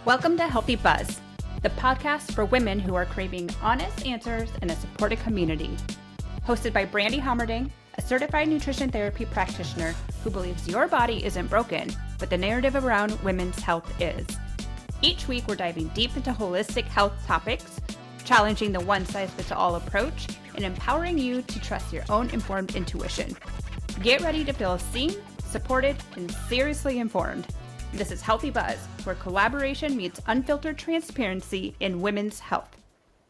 Welcome to Healthy Buzz, the podcast for women who are craving honest answers in a supported community. Hosted by Brandy Homerding, a certified nutrition therapy practitioner who believes your body isn't broken, but the narrative around women's health is. Each week, we're diving deep into holistic health topics, challenging the one-size-fits-all approach, and empowering you to trust your own informed intuition. Get ready to feel seen, supported, and seriously informed. This is Healthy Buzz, where collaboration meets unfiltered transparency in women's health.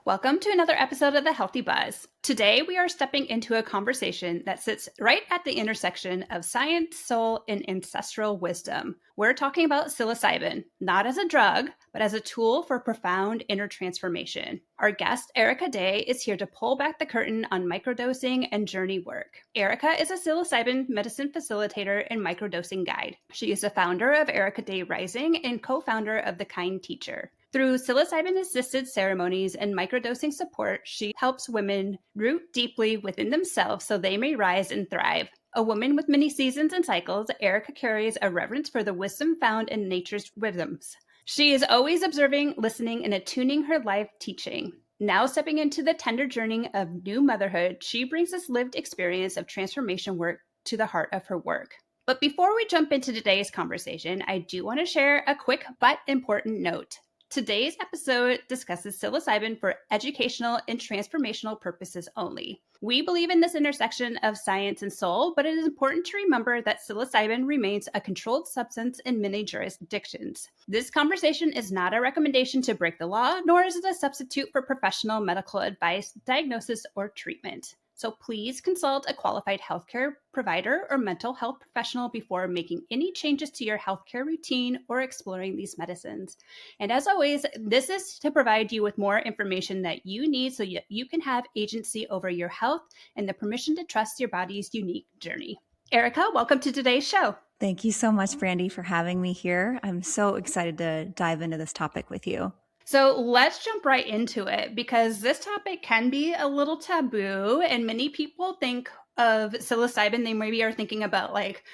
Welcome to another episode of the Healthy Buzz. Today, we are stepping into a conversation that sits right at the intersection of science, soul, and ancestral wisdom. We're talking about psilocybin, not as a drug, but as a tool for profound inner transformation. Our guest, Ericka Day, is here to pull back the curtain on microdosing and journey work. Ericka is a psilocybin medicine facilitator and microdosing guide. She is the founder of Ericka Day Rising and co-founder of The Kind Teacher. Through psilocybin-assisted ceremonies and microdosing support, she helps women root deeply within themselves so they may rise and thrive. A woman with many seasons and cycles, Ericka carries a reverence for the wisdom found in nature's rhythms. She is always observing, listening, and attuning her life teaching. Now stepping into the tender journey of new motherhood, she brings this lived experience of transformation work to the heart of her work. But before we jump into today's conversation, I do want to share a quick but important note. Today's episode discusses psilocybin for educational and transformational purposes only. We believe in this intersection of science and soul, but it is important to remember that psilocybin remains a controlled substance in many jurisdictions. This conversation is not a recommendation to break the law, nor is it a substitute for professional medical advice, diagnosis, or treatment. So please consult a qualified healthcare provider or mental health professional before making any changes to your healthcare routine or exploring these medicines. And as always, this is to provide you with more information that you need so you can have agency over your health and the permission to trust your body's unique journey. Ericka, welcome to today's show. Thank you so much, Brandy, for having me here. I'm so excited to dive into this topic with you. So let's jump right into it because this topic can be a little taboo and many people think of psilocybin. They maybe are thinking about like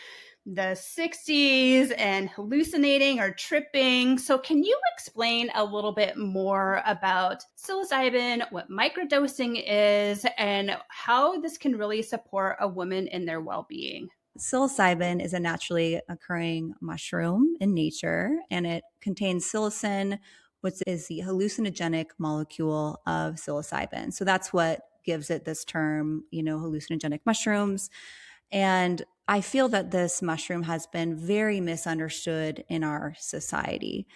the 60s and hallucinating or tripping. So can you explain a little bit more about psilocybin, what microdosing is, and how this can really support a woman in their well-being? Psilocybin is a naturally occurring mushroom in nature, and it contains psilocin, which is the hallucinogenic molecule of psilocybin. So that's what gives it this term, hallucinogenic mushrooms. And I feel that this mushroom has been very misunderstood in our society.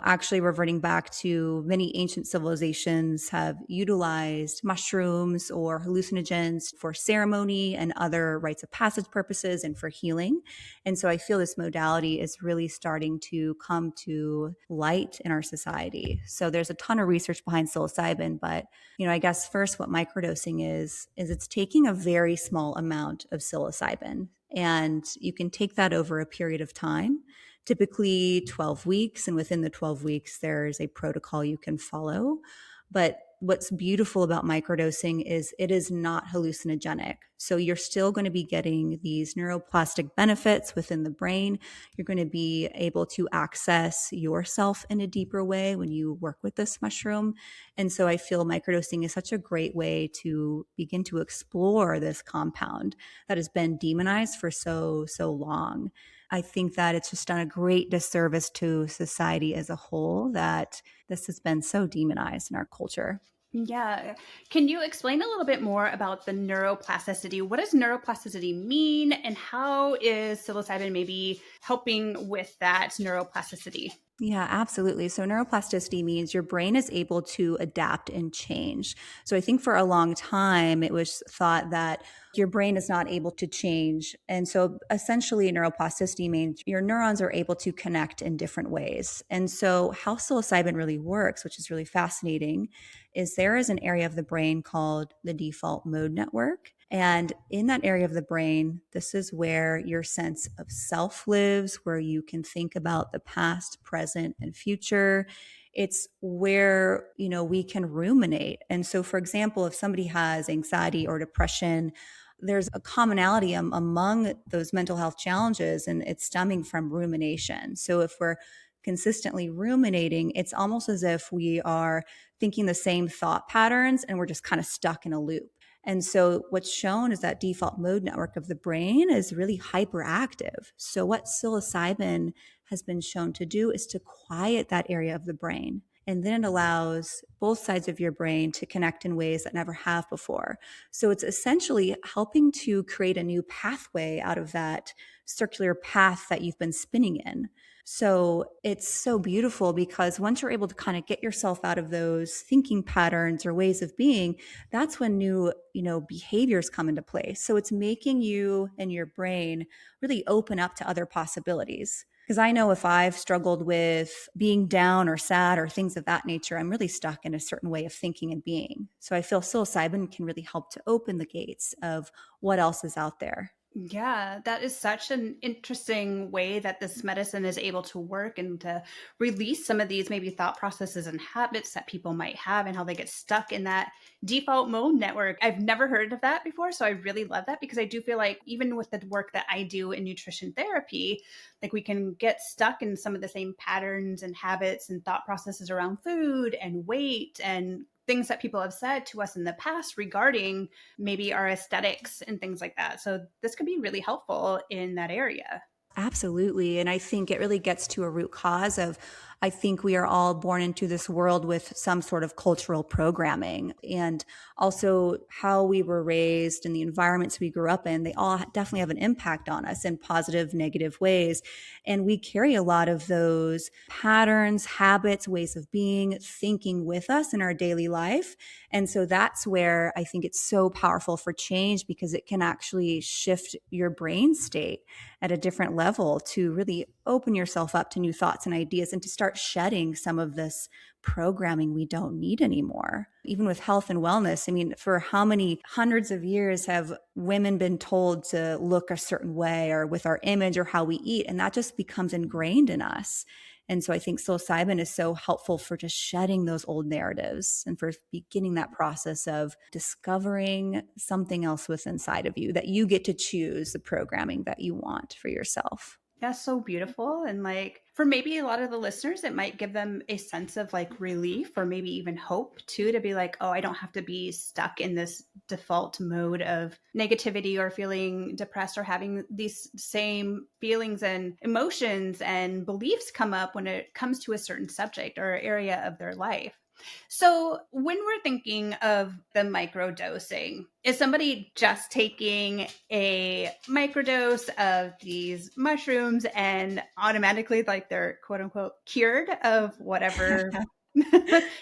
Actually reverting back to many ancient civilizations have utilized mushrooms or hallucinogens for ceremony and other rites of passage purposes and for healing. And so I feel this modality is really starting to come to light in our society. So there's a ton of research behind psilocybin, but I guess first what microdosing is it's taking a very small amount of psilocybin, and you can take that over a period of time, typically 12 weeks. And within the 12 weeks, there's a protocol you can follow. But what's beautiful about microdosing is it is not hallucinogenic. So you're still going to be getting these neuroplastic benefits within the brain. You're going to be able to access yourself in a deeper way when you work with this mushroom. And so I feel microdosing is such a great way to begin to explore this compound that has been demonized for so long. I think that it's just done a great disservice to society as a whole that this has been so demonized in our culture. Yeah. Can you explain a little bit more about the neuroplasticity? What does neuroplasticity mean, and how is psilocybin maybe helping with that neuroplasticity? Yeah, absolutely. So neuroplasticity means your brain is able to adapt and change. So I think for a long time, it was thought that your brain is not able to change. And so essentially neuroplasticity means your neurons are able to connect in different ways. And so how psilocybin really works, which is really fascinating, is there is an area of the brain called the default mode network. And in that area of the brain, this is where your sense of self lives, where you can think about the past, present, and future. It's where, we can ruminate. And so, for example, if somebody has anxiety or depression, there's a commonality among those mental health challenges, and it's stemming from rumination. So if we're consistently ruminating, it's almost as if we are thinking the same thought patterns and we're just kind of stuck in a loop. And so what's shown is that default mode network of the brain is really hyperactive. So what psilocybin has been shown to do is to quiet that area of the brain. And then it allows both sides of your brain to connect in ways that never have before. So it's essentially helping to create a new pathway out of that circular path that you've been spinning in. So it's so beautiful because once you're able to kind of get yourself out of those thinking patterns or ways of being, that's when new, behaviors come into place. So it's making you and your brain really open up to other possibilities. Because I know if I've struggled with being down or sad or things of that nature, I'm really stuck in a certain way of thinking and being. So I feel psilocybin can really help to open the gates of what else is out there. Yeah, that is such an interesting way that this medicine is able to work and to release some of these maybe thought processes and habits that people might have and how they get stuck in that default mode network. I've never heard of that before. So I really love that because I do feel like even with the work that I do in nutrition therapy, like we can get stuck in some of the same patterns and habits and thought processes around food and weight and things that people have said to us in the past regarding maybe our aesthetics and things like that. So this could be really helpful in that area. Absolutely. And I think it really gets to a root cause of, I think we are all born into this world with some sort of cultural programming, and also how we were raised and the environments we grew up in. They all definitely have an impact on us in positive, negative ways. And we carry a lot of those patterns, habits, ways of being, thinking with us in our daily life. And so that's where I think it's so powerful for change, because it can actually shift your brain state at a different level to really open yourself up to new thoughts and ideas and to start shedding some of this programming we don't need anymore. Even with health and wellness, I mean, for how many hundreds of years have women been told to look a certain way, or with our image or how we eat? And that just becomes ingrained in us. And so I think psilocybin is so helpful for just shedding those old narratives and for beginning that process of discovering something else within inside of you, that you get to choose the programming that you want for yourself. That's so beautiful. And like for maybe a lot of the listeners, it might give them a sense of like relief or maybe even hope too, to be like, oh, I don't have to be stuck in this default mode of negativity or feeling depressed or having these same feelings and emotions and beliefs come up when it comes to a certain subject or area of their life. So, when we're thinking of the microdosing, is somebody just taking a microdose of these mushrooms and automatically, like, they're quote unquote cured of whatever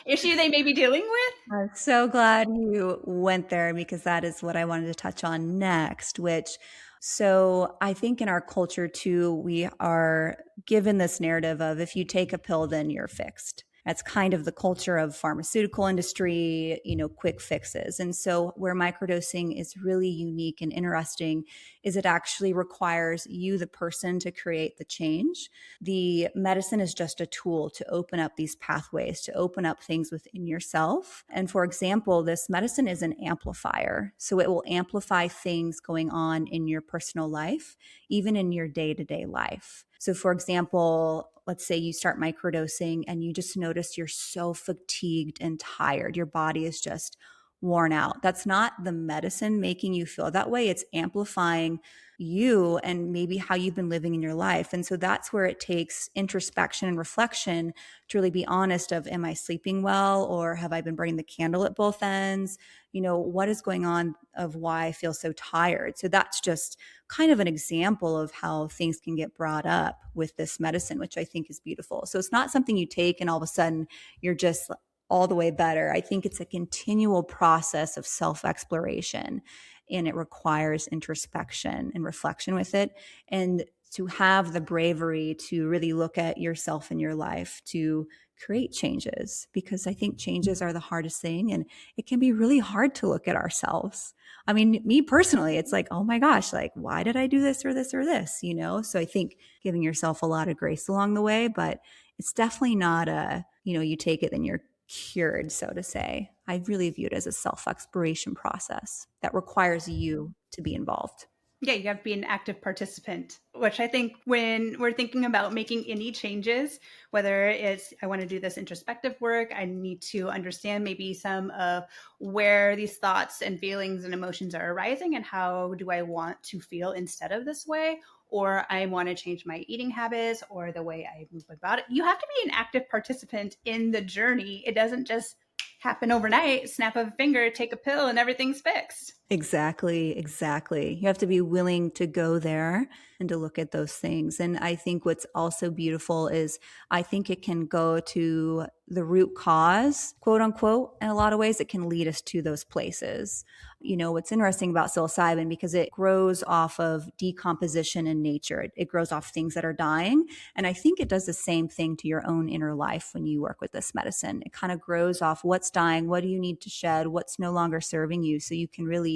issue they may be dealing with? I'm so glad you went there, because that is what I wanted to touch on next, which, so I think in our culture too, we are given this narrative of if you take a pill, then you're fixed. That's kind of the culture of pharmaceutical industry, quick fixes. And so where microdosing is really unique and interesting is it actually requires you, the person, to create the change. The medicine is just a tool to open up these pathways, to open up things within yourself. And for example, this medicine is an amplifier. So it will amplify things going on in your personal life, even in your day-to-day life. So for example, let's say you start microdosing and you just notice you're so fatigued and tired. Your body is just worn out. That's not the medicine making you feel that way. It's amplifying you and maybe how you've been living in your life. And so that's where it takes introspection and reflection to really be honest of, am I sleeping well, or have I been burning the candle at both ends? What is going on of why I feel so tired? So that's just kind of an example of how things can get brought up with this medicine, which I think is beautiful. So it's not something you take and all of a sudden you're just all the way better. I think it's a continual process of self-exploration, and it requires introspection and reflection with it. And to have the bravery to really look at yourself and your life to create changes, because I think changes are the hardest thing. And it can be really hard to look at ourselves. I mean, me personally, it's like, oh my gosh, like, why did I do this or this or this? So I think giving yourself a lot of grace along the way, but it's definitely not you take it, then you're cured, so to say. I really view it as a self-exploration process that requires you to be involved. Yeah, you have to be an active participant, which I think when we're thinking about making any changes, whether it's I want to do this introspective work, I need to understand maybe some of where these thoughts and feelings and emotions are arising and how do I want to feel instead of this way, or I want to change my eating habits or the way I move about it. You have to be an active participant in the journey. It doesn't just happen overnight, snap of a finger, take a pill, and everything's fixed. Exactly, exactly. You have to be willing to go there and to look at those things. And I think what's also beautiful is I think it can go to the root cause, quote unquote, in a lot of ways. It can lead us to those places. You know, what's interesting about psilocybin, because it grows off of decomposition in nature. It grows off things that are dying. And I think it does the same thing to your own inner life when you work with this medicine. It kind of grows off what's dying, what do you need to shed, what's no longer serving you, so you can really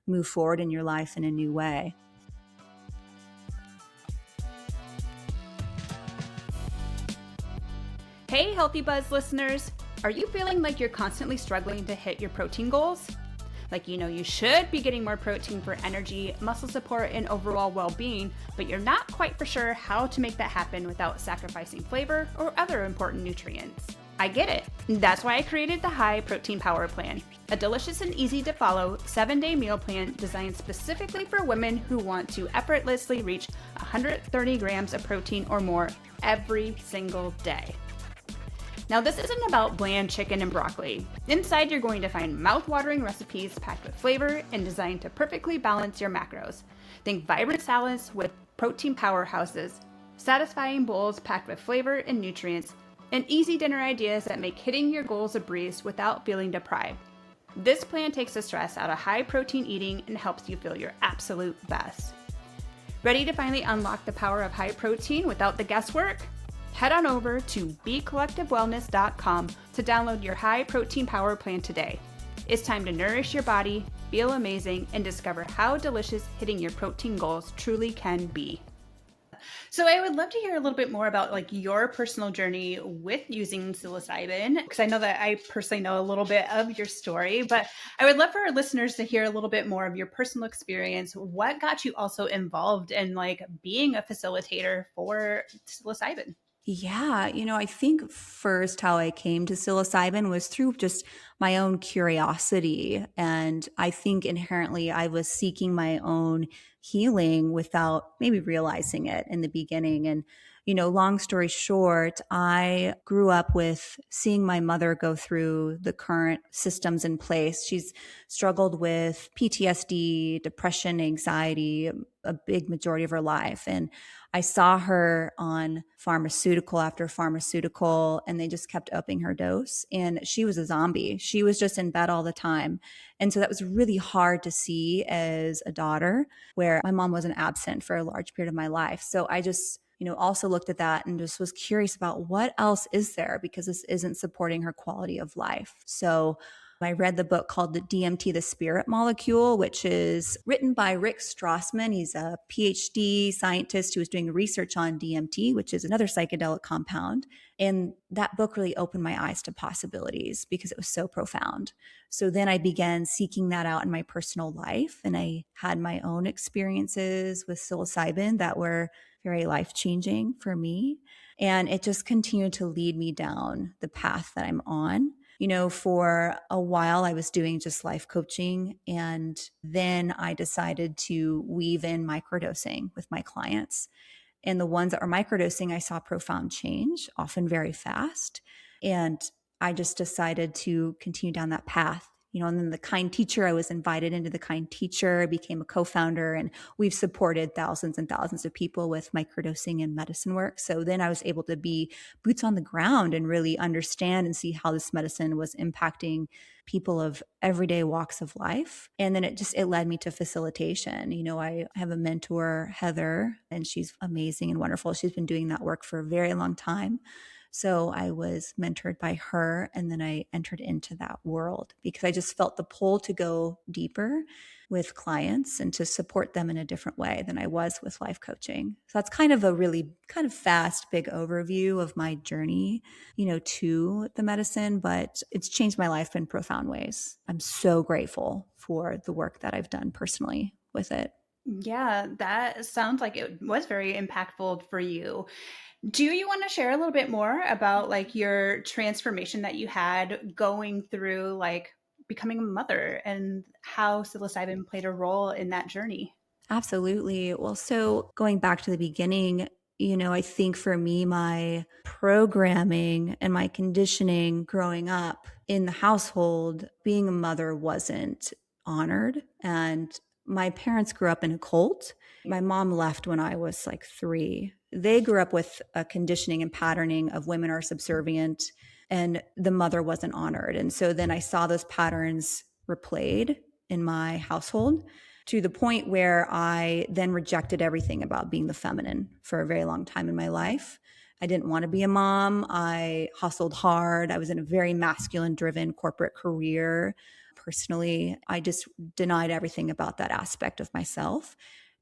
move forward in your life in a new way. Hey, Healthy Buzz listeners. Are you feeling like you're constantly struggling to hit your protein goals? Like you know you should be getting more protein for energy, muscle support, and overall well-being, but you're not quite for sure how to make that happen without sacrificing flavor or other important nutrients. I get it. That's why I created the High Protein Power Plan, a delicious and easy to follow 7-day meal plan designed specifically for women who want to effortlessly reach 130 grams of protein or more every single day. Now, this isn't about bland chicken and broccoli. Inside, you're going to find mouth-watering recipes packed with flavor and designed to perfectly balance your macros. Think vibrant salads with protein powerhouses, satisfying bowls packed with flavor and nutrients, and easy dinner ideas that make hitting your goals a breeze without feeling deprived. This plan takes the stress out of high-protein eating and helps you feel your absolute best. Ready to finally unlock the power of high protein without the guesswork? Head on over to becollectivewellness.com to download your High Protein Power Plan today. It's time to nourish your body, feel amazing, and discover how delicious hitting your protein goals truly can be. So I would love to hear a little bit more about like your personal journey with using psilocybin, because I know that I personally know a little bit of your story, but I would love for our listeners to hear a little bit more of your personal experience. What got you also involved in like being a facilitator for psilocybin? Yeah, I think first how I came to psilocybin was through just my own curiosity. And I think inherently I was seeking my own healing without maybe realizing it in the beginning. And, long story short, I grew up with seeing my mother go through the current systems in place. She's struggled with PTSD, depression, anxiety, a big majority of her life. And I saw her on pharmaceutical after pharmaceutical, and they just kept upping her dose. And she was a zombie. She was just in bed all the time. And so that was really hard to see as a daughter, where my mom wasn't absent for a large period of my life. So I just, also looked at that and just was curious about what else is there, because this isn't supporting her quality of life. So I read the book called The DMT, The Spirit Molecule, which is written by Rick Strassman. He's a PhD scientist who was doing research on DMT, which is another psychedelic compound. And that book really opened my eyes to possibilities because it was so profound. So then I began seeking that out in my personal life. And I had my own experiences with psilocybin that were very life-changing for me. And it just continued to lead me down the path that I'm on. For a while, I was doing just life coaching. And then I decided to weave in microdosing with my clients. And the ones that were microdosing, I saw profound change, often very fast. And I just decided to continue down that path. And then the Kind Teacher, I was invited into the Kind Teacher, I became a co-founder, and we've supported thousands and thousands of people with microdosing and medicine work. So then I was able to be boots on the ground and really understand and see how this medicine was impacting people of everyday walks of life. And then it led me to facilitation. I have a mentor, Heather, and she's amazing and wonderful. She's been doing that work for a very long time. So I was mentored by her, and then I entered into that world because I just felt the pull to go deeper with clients and to support them in a different way than I was with life coaching. So that's kind of a really kind of fast, big overview of my journey, to the medicine, but it's changed my life in profound ways. I'm so grateful for the work that I've done personally with it. Yeah, that sounds like it was very impactful for you. Do you want to share a little bit more about like your transformation that you had going through like becoming a mother and how psilocybin played a role in that journey? Absolutely. Well, so going back to the beginning, I think for me, my programming and my conditioning growing up in the household, being a mother wasn't honored. And my parents grew up in a cult. My mom left when I was like 3. They grew up with a conditioning and patterning of women are subservient and the mother wasn't honored. And so then I saw those patterns replayed in my household to the point where I then rejected everything about being the feminine for a very long time in my life. I didn't want to be a mom. I hustled hard. I was in a very masculine driven corporate career. Personally, I just denied everything about that aspect of myself.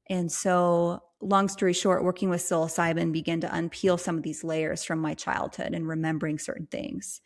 And so, long story short, working with psilocybin began to unpeel some of these layers from my childhood and remembering certain things.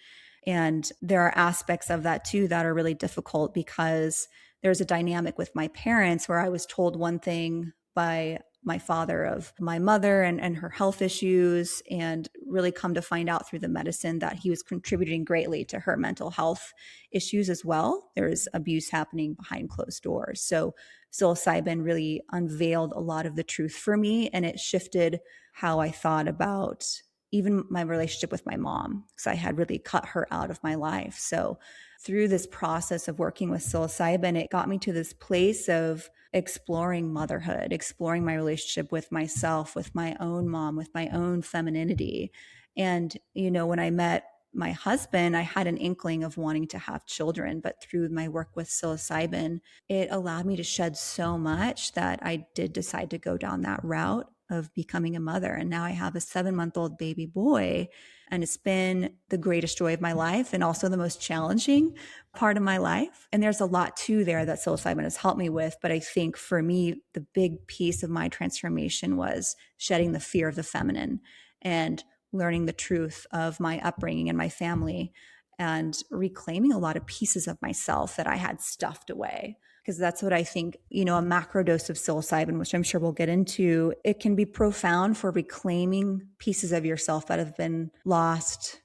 And there are aspects of that too that are really difficult because there's a dynamic with my parents where I was told one thing by my father of my mother and her health issues, and really come to find out through the medicine that he was contributing greatly to her mental health issues as well. There's abuse happening behind closed doors. So psilocybin really unveiled a lot of the truth for me, and it shifted how I thought about even my relationship with my mom, because I had really cut her out of my life. So through this process of working with psilocybin, it got me to this place of exploring motherhood, exploring my relationship with myself, with my own mom, with my own femininity. And, when I met my husband, I had an inkling of wanting to have children, but through my work with psilocybin, it allowed me to shed so much that I did decide to go down that route of becoming a mother. And now I have a 7-month-old baby boy. And it's been the greatest joy of my life and also the most challenging part of my life. And there's a lot too there that psilocybin has helped me with. But I think for me, the big piece of my transformation was shedding the fear of the feminine and learning the truth of my upbringing and my family and reclaiming a lot of pieces of myself that I had stuffed away. Because that's what I think, a macro dose of psilocybin, which I'm sure we'll get into, it can be profound for reclaiming pieces of yourself that have been lost,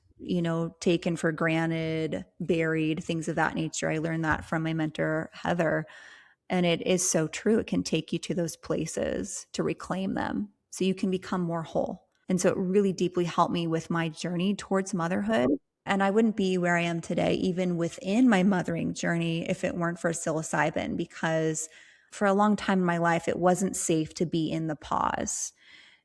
taken for granted, buried, things of that nature. I learned that from my mentor, Heather. And it is so true. It can take you to those places to reclaim them so you can become more whole. And so it really deeply helped me with my journey towards motherhood. And I wouldn't be where I am today, even within my mothering journey, if it weren't for psilocybin, because for a long time in my life, it wasn't safe to be in the pause.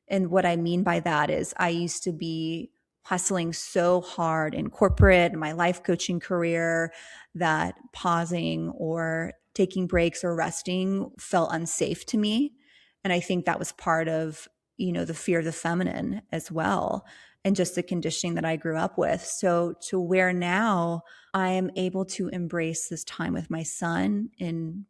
And what I mean by that is I used to be hustling so hard in corporate and my life coaching career that pausing or taking breaks or resting felt unsafe to me. And I think that was part of, the fear of the feminine as well, and just the conditioning that I grew up with. So to where now I am able to embrace this time with my son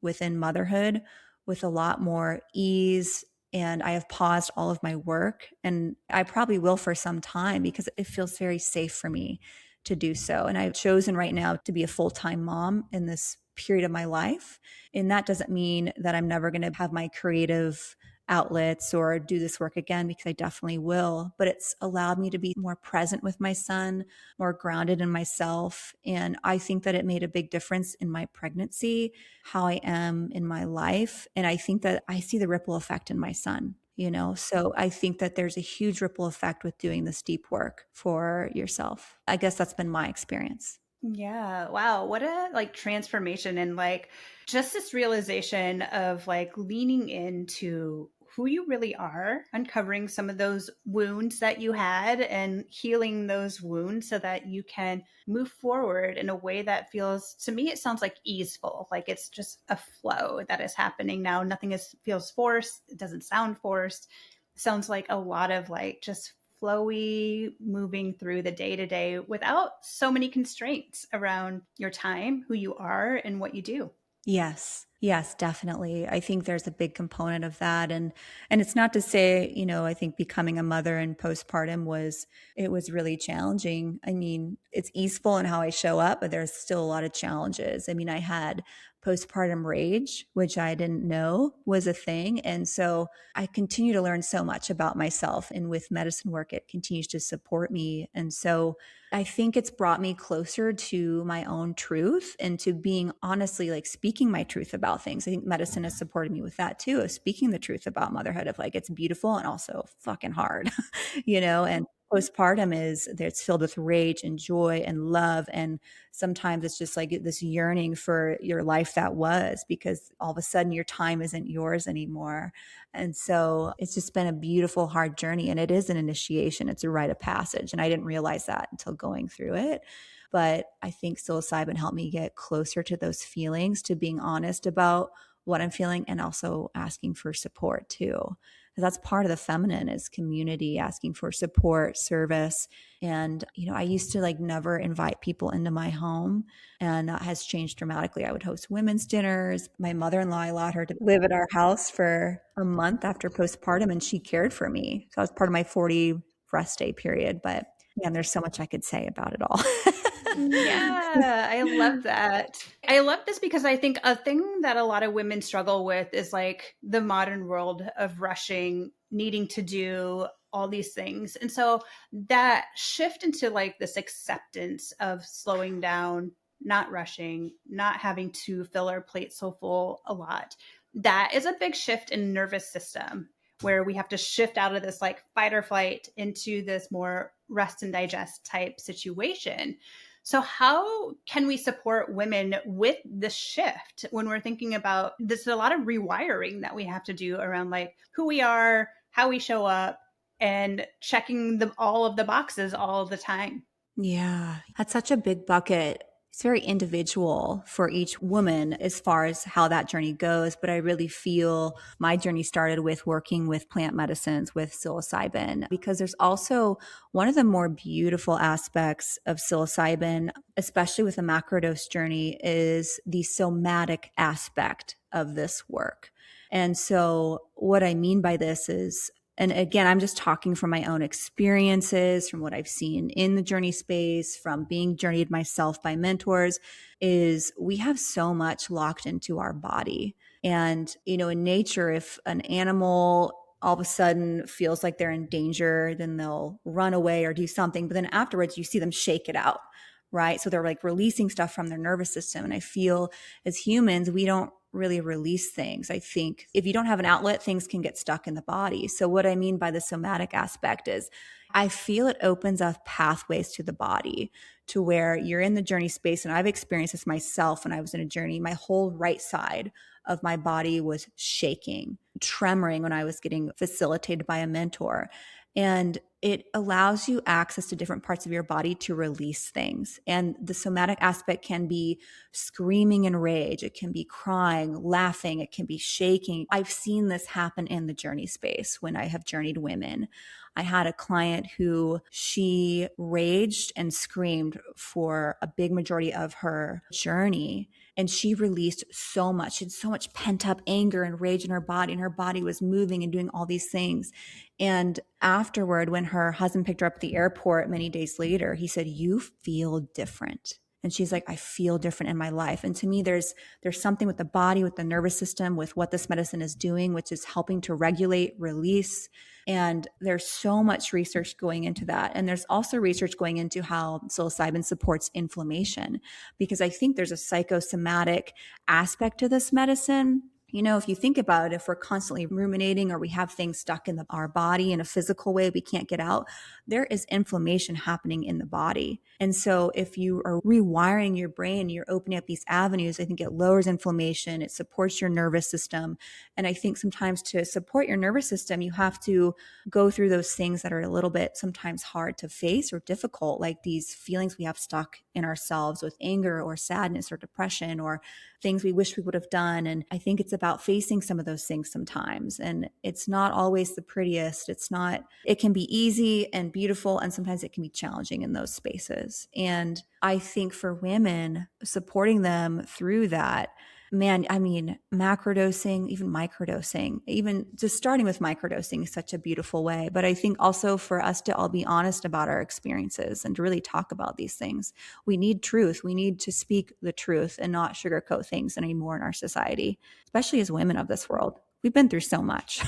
within motherhood with a lot more ease, and I have paused all of my work, and I probably will for some time because it feels very safe for me to do so. And I've chosen right now to be a full-time mom in this period of my life. And that doesn't mean that I'm never going to have my creative outlets or do this work again, because I definitely will. But it's allowed me to be more present with my son, more grounded in myself. And I think that it made a big difference in my pregnancy, how I am in my life. And I think that I see the ripple effect in my son. So I think that there's a huge ripple effect with doing this deep work for yourself. I guess that's been my experience. Yeah. Wow. What a like transformation and like just this realization of like leaning into who you really are, uncovering some of those wounds that you had and healing those wounds so that you can move forward in a way that feels, to me, it sounds like easeful. Like it's just a flow that is happening now. Nothing feels forced. It doesn't sound forced. Sounds like a lot of like just flowy moving through the day to day without so many constraints around your time, who you are, and what you do. Yes. Yes, definitely. I think there's a big component of that. And it's not to say, I think becoming a mother and postpartum was really challenging. I mean, it's easeful in how I show up, but there's still a lot of challenges. I mean, I had postpartum rage, which I didn't know was a thing. And so I continue to learn so much about myself. And with medicine work, it continues to support me. And so I think it's brought me closer to my own truth and to being honestly like speaking my truth about things. I think medicine has supported me with that too, of speaking the truth about motherhood, of like it's beautiful and also fucking hard, and postpartum is it's filled with rage and joy and love. And sometimes it's just like this yearning for your life that was, because all of a sudden your time isn't yours anymore. And so it's just been a beautiful, hard journey. And it is an initiation, it's a rite of passage. And I didn't realize that until going through it. But I think psilocybin helped me get closer to those feelings, to being honest about what I'm feeling, and also asking for support too. Because that's part of the feminine, is community, asking for support, service. And, I used to like never invite people into my home, and that has changed dramatically. I would host women's dinners. My mother-in-law, I allowed her to live at our house for a month after postpartum, and she cared for me. So I was part of my 40 rest day period. But man, there's so much I could say about it all. Yeah, I love that. I love this because I think a thing that a lot of women struggle with is like the modern world of rushing, needing to do all these things. And so that shift into like this acceptance of slowing down, not rushing, not having to fill our plate so full a lot, that is a big shift in nervous system, where we have to shift out of this like fight or flight into this more rest and digest type situation. So, how can we support women with the shift when we're thinking about this? Is a lot of rewiring that we have to do around like who we are, how we show up, and checking all of the boxes all the time. Yeah, that's such a big bucket. It's very individual for each woman as far as how that journey goes. But I really feel my journey started with working with plant medicines, with psilocybin, because there's also one of the more beautiful aspects of psilocybin, especially with the macrodose journey, is the somatic aspect of this work. And so, what I mean by this is, and again, I'm just talking from my own experiences, from what I've seen in the journey space, from being journeyed myself by mentors, is we have so much locked into our body. And, in nature, if an animal all of a sudden feels like they're in danger, then they'll run away or do something. But then afterwards, you see them shake it out, right? So they're like releasing stuff from their nervous system. And I feel as humans, we don't really release things. I think if you don't have an outlet, things can get stuck in the body. So what I mean by the somatic aspect is I feel it opens up pathways to the body, to where you're in the journey space. And I've experienced this myself when I was in a journey. My whole right side of my body was shaking, tremoring when I was getting facilitated by a mentor. And it allows you access to different parts of your body to release things. And the somatic aspect can be screaming in rage, it can be crying, laughing, it can be shaking. I've seen this happen in the journey space when I have journeyed women. I had a client who she raged and screamed for a big majority of her journey. And she released so much. She had so much pent up anger and rage in her body, and her body was moving and doing all these things. And afterward, when her husband picked her up at the airport many days later, he said, "You feel different." And she's like, "I feel different in my life." And to me, there's something with the body, with the nervous system, with what this medicine is doing, which is helping to regulate, release. And there's so much research going into that. And there's also research going into how psilocybin supports inflammation, because I think there's a psychosomatic aspect to this medicine. If you think about it, if we're constantly ruminating or we have things stuck in our body in a physical way we can't get out, there is inflammation happening in the body. And so if you are rewiring your brain, you're opening up these avenues, I think it lowers inflammation, it supports your nervous system. And I think sometimes to support your nervous system, you have to go through those things that are a little bit sometimes hard to face or difficult, like these feelings we have stuck in ourselves with anger or sadness or depression or things we wish we would have done. And I think it's about facing some of those things sometimes. And it's not always the prettiest. It can be easy and beautiful, and sometimes it can be challenging in those spaces. And I think for women, supporting them through that, Man, I mean, macrodosing, even microdosing, even just starting with microdosing is such a beautiful way. But I think also for us to all be honest about our experiences and to really talk about these things, we need truth. We need to speak the truth and not sugarcoat things anymore in our society, especially as women of this world. We've been through so much.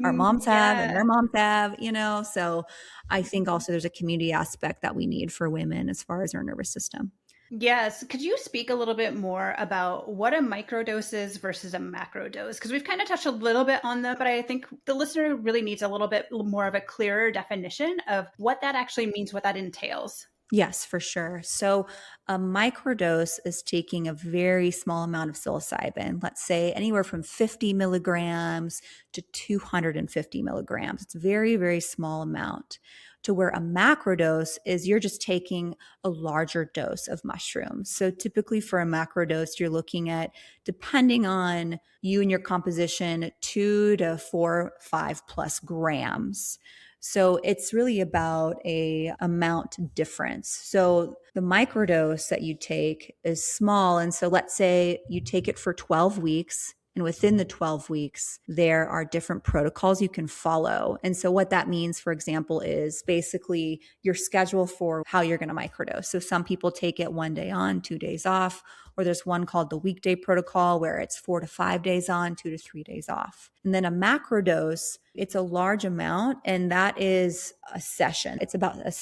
Our moms have, and their Yeah. moms have, So I think also there's a community aspect that we need for women as far as our nervous system. Yes. Could you speak a little bit more about what a microdose is versus a macrodose? Because we've kind of touched a little bit on them, but I think the listener really needs a little bit more of a clearer definition of what that actually means, what that entails. Yes, for sure. So a microdose is taking a very small amount of psilocybin, let's say anywhere from 50 milligrams to 250 milligrams. It's a very, very small amount. To where a macrodose is you're just taking a larger dose of mushrooms. So typically for a macrodose, you're looking at, depending on you and your composition, 2 to 4, 5+ grams. So it's really about a amount difference. So the microdose that you take is small. And so let's say you take it for 12 weeks. And within the 12 weeks, there are different protocols you can follow. And so, what that means, for example, is basically your schedule for how you're going to microdose. So, some people take it 1 day on, 2 days off, or there's one called the weekday protocol where it's 4 to 5 days on, 2 to 3 days off. And then a macrodose, it's a large amount, and that is a session. It's about a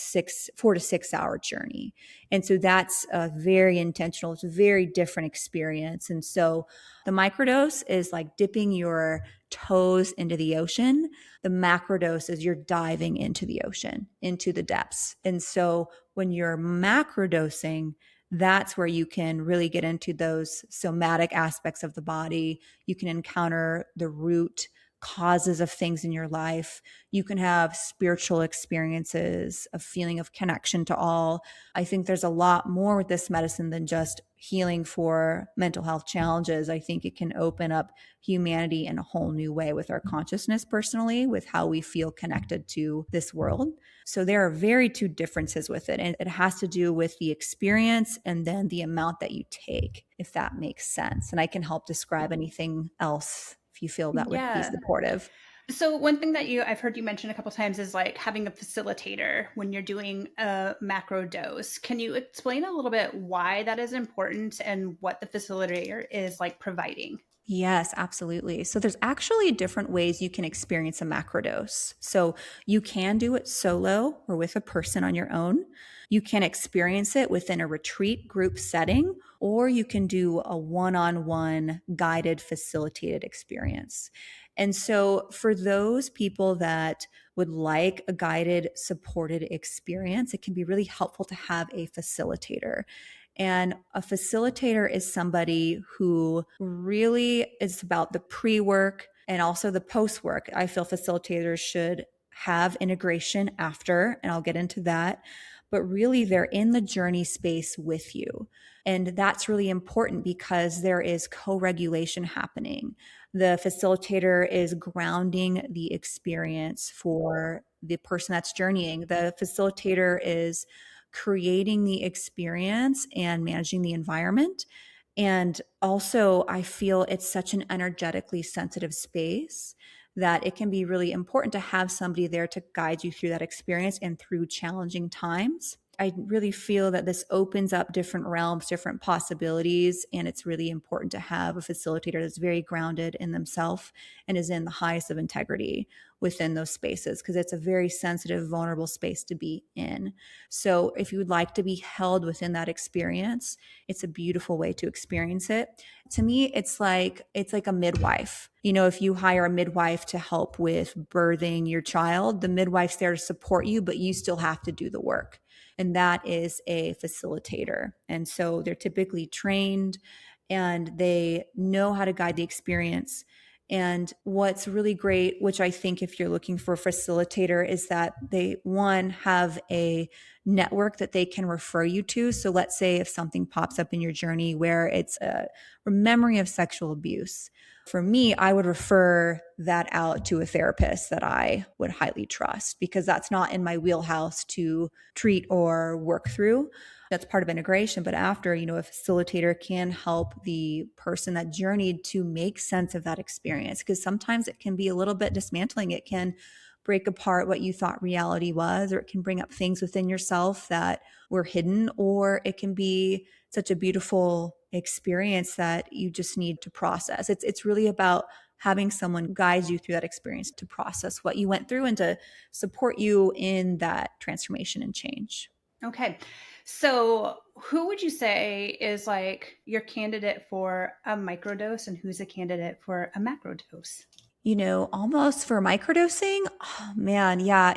4 to 6 hour journey. And so that's very intentional. It's a very different experience. And so the microdose is like dipping your toes into the ocean. The macrodose is you're diving into the ocean, into the depths. And so when you're macrodosing, that's where you can really get into those somatic aspects of the body. You can encounter the root causes of things in your life. You can have spiritual experiences, a feeling of connection to all. I think there's a lot more with this medicine than just healing for mental health challenges. I think it can open up humanity in a whole new way with our consciousness personally, with how we feel connected to this world. So there are very two differences with it. And it has to do with the experience and then the amount that you take, if that makes sense. And I can help describe anything else if you feel that would be Yeah. supportive. So one thing that I've heard you mention a couple times is like having a facilitator when you're doing a macro dose. Can you explain a little bit why that is important and what the facilitator is like providing? Yes, absolutely. So there's actually different ways you can experience a macrodose. So you can do it solo or with a person on your own. You can experience it within a retreat group setting, or you can do a one-on-one guided facilitated experience. And so for those people that would like a guided supported experience, it can be really helpful to have a facilitator. And a facilitator is somebody who really is about the pre work and also the post work. I feel facilitators should have integration after, and I'll get into that. But really, they're in the journey space with you. And that's really important because there is co regulation happening. The facilitator is grounding the experience for the person that's journeying. The facilitator is creating the experience and managing the environment. And also, I feel it's such an energetically sensitive space that it can be really important to have somebody there to guide you through that experience and through challenging times. I really feel that this opens up different realms, different possibilities, and it's really important to have a facilitator that's very grounded in themselves and is in the highest of integrity within those spaces, because it's a very sensitive, vulnerable space to be in. So if you would like to be held within that experience, it's a beautiful way to experience it. To me, it's like a midwife. If you hire a midwife to help with birthing your child, the midwife's there to support you, but you still have to do the work. And that is a facilitator. And so they're typically trained and they know how to guide the experience. And what's really great, which I think if you're looking for a facilitator, is that they, one, have a network that they can refer you to. So let's say if something pops up in your journey where it's a memory of sexual abuse. For me, I would refer that out to a therapist that I would highly trust, because that's not in my wheelhouse to treat or work through. That's part of integration. But after, a facilitator can help the person that journeyed to make sense of that experience, because sometimes it can be a little bit dismantling. It can break apart what you thought reality was, or it can bring up things within yourself that were hidden, or it can be such a beautiful experience that you just need to process. It's really about having someone guide you through that experience to process what you went through and to support you in that transformation and change. Okay. So who would you say is like your candidate for a microdose and who's a candidate for a macrodose? Almost for microdosing, oh man, yeah,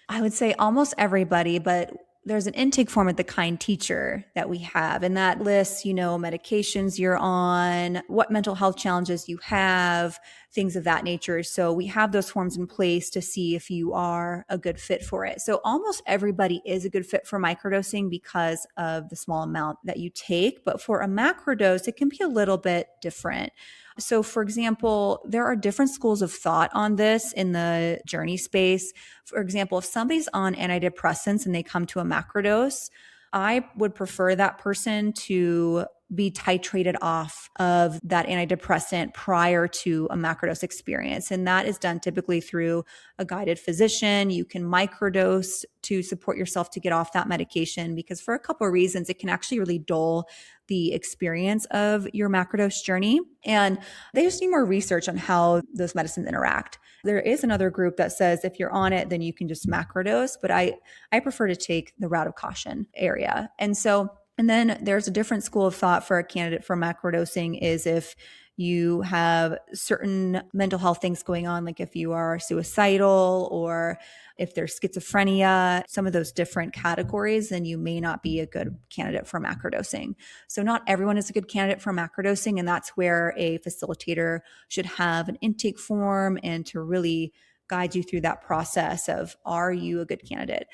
I would say almost everybody, but there's an intake form at the Kind Teacher that we have, and that lists, medications you're on, what mental health challenges you have, things of that nature. So we have those forms in place to see if you are a good fit for it. So almost everybody is a good fit for microdosing because of the small amount that you take. But for a macrodose, it can be a little bit different. So, for example, there are different schools of thought on this in the journey space. For example, if somebody's on antidepressants and they come to a macrodose, I would prefer that person to be titrated off of that antidepressant prior to a macrodose experience. And that is done typically through a guided physician. You can microdose to support yourself to get off that medication, because for a couple of reasons, it can actually really dull the experience of your macrodose journey. And they just need more research on how those medicines interact. There is another group that says if you're on it, then you can just macrodose, but I prefer to take the route of caution area. And then there's a different school of thought for a candidate for macrodosing is if you have certain mental health things going on, like if you are suicidal or if there's schizophrenia, some of those different categories, then you may not be a good candidate for macrodosing. So not everyone is a good candidate for macrodosing, and that's where a facilitator should have an intake form and to really guide you through that process of, are you a good candidate?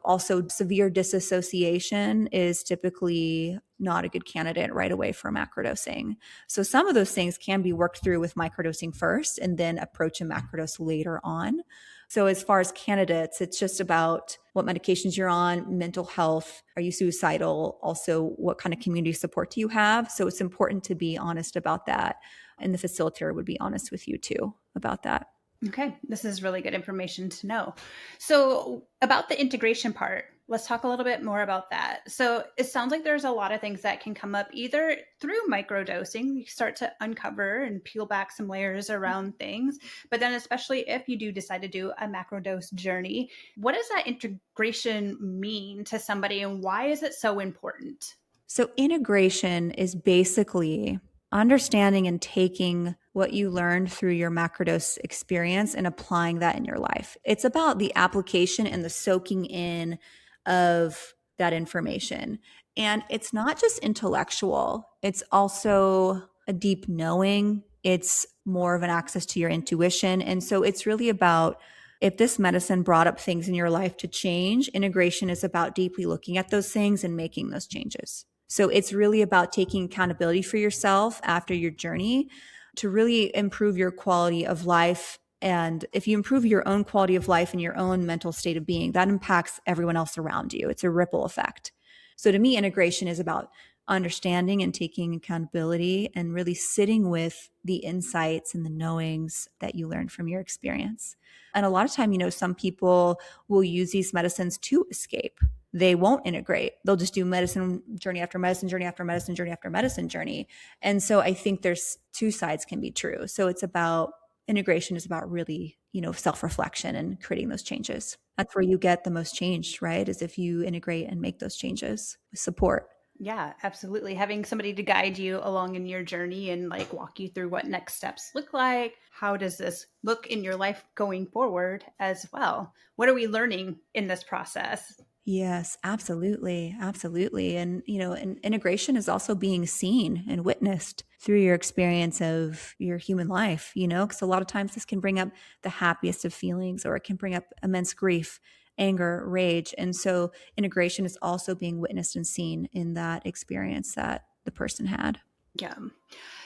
Also severe disassociation is typically not a good candidate right away for macrodosing. So some of those things can be worked through with microdosing first and then approach a macrodose later on. So as far as candidates, it's just about what medications you're on, mental health, are you suicidal? Also, what kind of community support do you have? So it's important to be honest about that. And the facilitator would be honest with you too about that. Okay, this is really good information to know. So about the integration part, let's talk a little bit more about that. So it sounds like there's a lot of things that can come up either through microdosing, you start to uncover and peel back some layers around things, but then especially if you do decide to do a macrodose journey, what does that integration mean to somebody and why is it so important? So integration is basically understanding and taking what you learned through your macrodose experience and applying that in your life. It's about the application and the soaking in of that information. And it's not just intellectual, it's also a deep knowing. It's more of an access to your intuition. And so it's really about, if this medicine brought up things in your life to change, integration is about deeply looking at those things and making those changes. So it's really about taking accountability for yourself after your journey to really improve your quality of life. And if you improve your own quality of life and your own mental state of being, that impacts everyone else around you. It's a ripple effect. So to me, integration is about understanding and taking accountability and really sitting with the insights and the knowings that you learned from your experience. And a lot of time, some people will use these medicines to escape. They won't integrate. They'll just do medicine journey after medicine journey after medicine journey after medicine journey. And so I think there's two sides can be true. So it's about integration is about really, self-reflection and creating those changes. That's where you get the most change, right? Is if you integrate and make those changes with support. Yeah, absolutely. Having somebody to guide you along in your journey and like walk you through what next steps look like. How does this look in your life going forward as well? What are we learning in this process? Yes, absolutely. Absolutely. And, and integration is also being seen and witnessed through your experience of your human life, because a lot of times this can bring up the happiest of feelings, or it can bring up immense grief, anger, rage. And so integration is also being witnessed and seen in that experience that the person had. Yeah.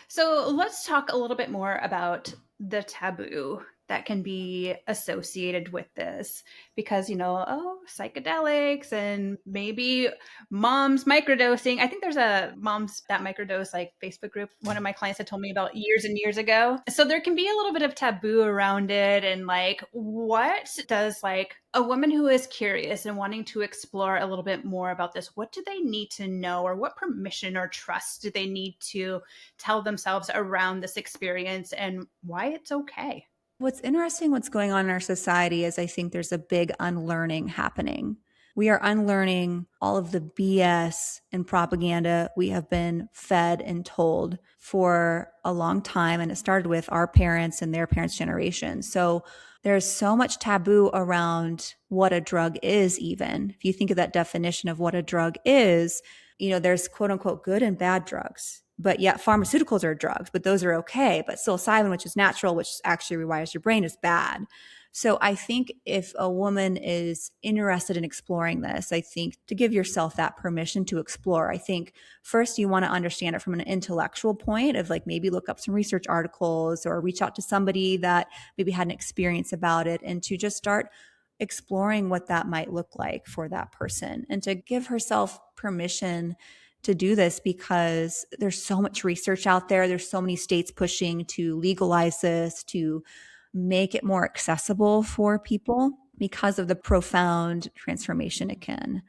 So let's talk a little bit more about the taboo. that can be associated with this because, psychedelics and maybe moms microdosing. I think there's a moms that microdose like Facebook group. One of my clients had told me about years and years ago. So there can be a little bit of taboo around it. And like, what does like a woman who is curious and wanting to explore a little bit more about this, what do they need to know, or what permission or trust do they need to tell themselves around this experience and why it's okay? What's interesting, what's going on in our society is I think there's a big unlearning happening. We are unlearning all of the BS and propaganda we have been fed and told for a long time. And it started with our parents and their parents' generation. So there's so much taboo around what a drug is, even. If you think of that definition of what a drug is, there's quote unquote good and bad drugs. But yet pharmaceuticals are drugs, but those are okay. But psilocybin, which is natural, which actually rewires your brain, is bad. So I think if a woman is interested in exploring this, I think to give yourself that permission to explore, I think first you want to understand it from an intellectual point of like maybe look up some research articles or reach out to somebody that maybe had an experience about it, and to just start exploring what that might look like for that person, and to give herself permission to do this because there's so much research out there. There's so many states pushing to legalize this, to make it more accessible for people because of the profound transformation it can,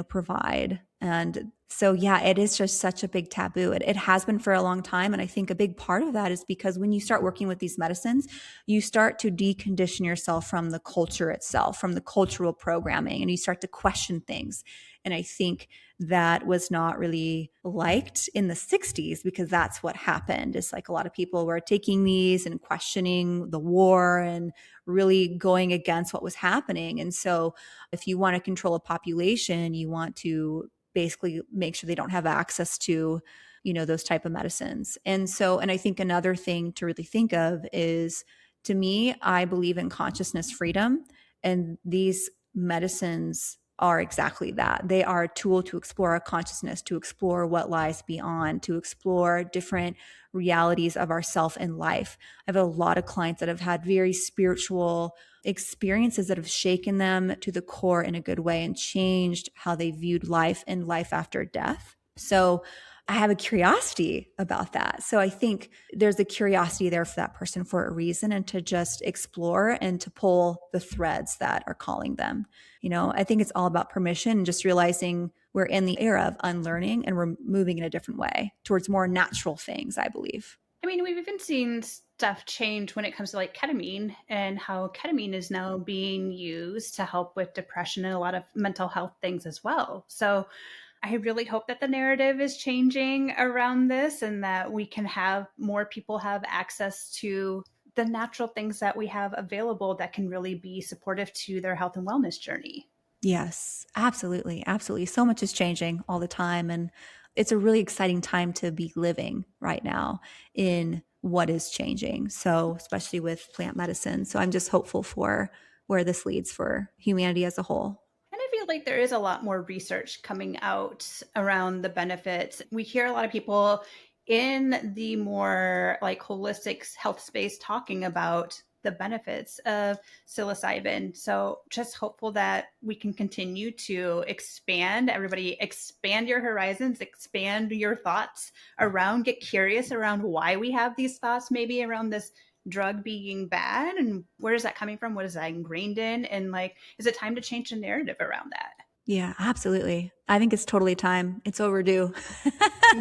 provide. And so, yeah, it is just such a big taboo. It has been for a long time. And I think a big part of that is because when you start working with these medicines, you start to decondition yourself from the culture itself, from the cultural programming, and you start to question things. And I think that was not really liked in the 60s because that's what happened. It's like a lot of people were taking these and questioning the war and really going against what was happening. And so if you want to control a population, you want to basically make sure they don't have access to, those type of medicines. And I think another thing to really think of is, to me, I believe in consciousness freedom, and these medicines are exactly that. They are a tool to explore our consciousness, to explore what lies beyond, to explore different realities of ourself and life. I have a lot of clients that have had very spiritual experiences that have shaken them to the core in a good way and changed how they viewed life and life after death. So I have a curiosity about that. So I think there's a curiosity there for that person for a reason, and to just explore and to pull the threads that are calling them. I think it's all about permission and just realizing we're in the era of unlearning and we're moving in a different way towards more natural things, I believe. I mean, we've even seen stuff change when it comes to like ketamine, and how ketamine is now being used to help with depression and a lot of mental health things as well. So I really hope that the narrative is changing around this, and that we can have more people have access to the natural things that we have available that can really be supportive to their health and wellness journey. Yes, absolutely. Absolutely. So much is changing all the time. And it's a really exciting time to be living right now in what is changing. So, especially with plant medicine. So, I'm just hopeful for where this leads for humanity as a whole. And I feel like there is a lot more research coming out around the benefits. We hear a lot of people in the more like holistic health space talking about the benefits of psilocybin. So just hopeful that we can continue to expand. Everybody expand your horizons, expand your thoughts around, get curious around why we have these thoughts, maybe around this drug being bad, and where is that coming from? What is that ingrained in? And like, is it time to change the narrative around that? Yeah, absolutely. I think it's totally time. It's overdue.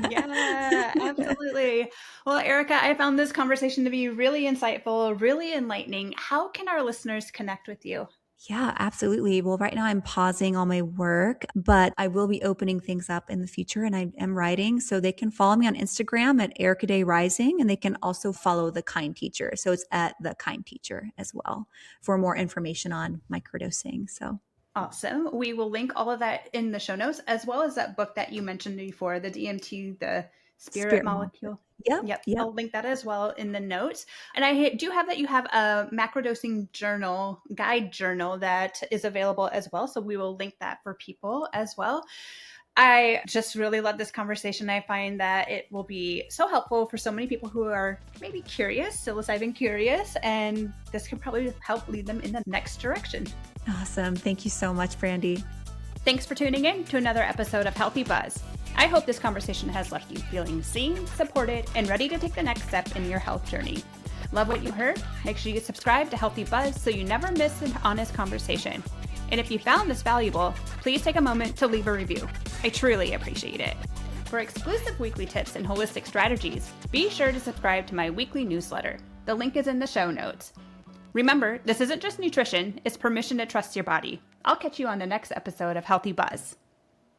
Yeah, absolutely. Well, Ericka, I found this conversation to be really insightful, really enlightening. How can our listeners connect with you? Yeah, absolutely. Well, right now I'm pausing all my work, but I will be opening things up in the future, and I am writing. So they can follow me on Instagram at Ericka Day Rising, and they can also follow The Kind Teacher. So it's at The Kind Teacher as well for more information on microdosing. So Awesome. We will link all of that in the show notes, as well as that book that you mentioned before, the DMT, the Spirit spirit molecule. Molecule. Yep. Yep. Yep. I'll link that as well in the notes. And I do have that you have a macrodosing journal, guide journal that is available as well. So we will link that for people as well. I just really love this conversation. I find that it will be so helpful for so many people who are maybe curious, psilocybin curious, and this could probably help lead them in the next direction. Awesome. Thank you so much, Brandy. Thanks for tuning in to another episode of Healthy Buzz. I hope this conversation has left you feeling seen, supported, and ready to take the next step in your health journey. Love what you heard? Make sure you subscribe to Healthy Buzz so you never miss an honest conversation. And if you found this valuable, please take a moment to leave a review. I truly appreciate it. For exclusive weekly tips and holistic strategies, be sure to subscribe to my weekly newsletter. The link is in the show notes. Remember, this isn't just nutrition, it's permission to trust your body. I'll catch you on the next episode of Healthy Buzz.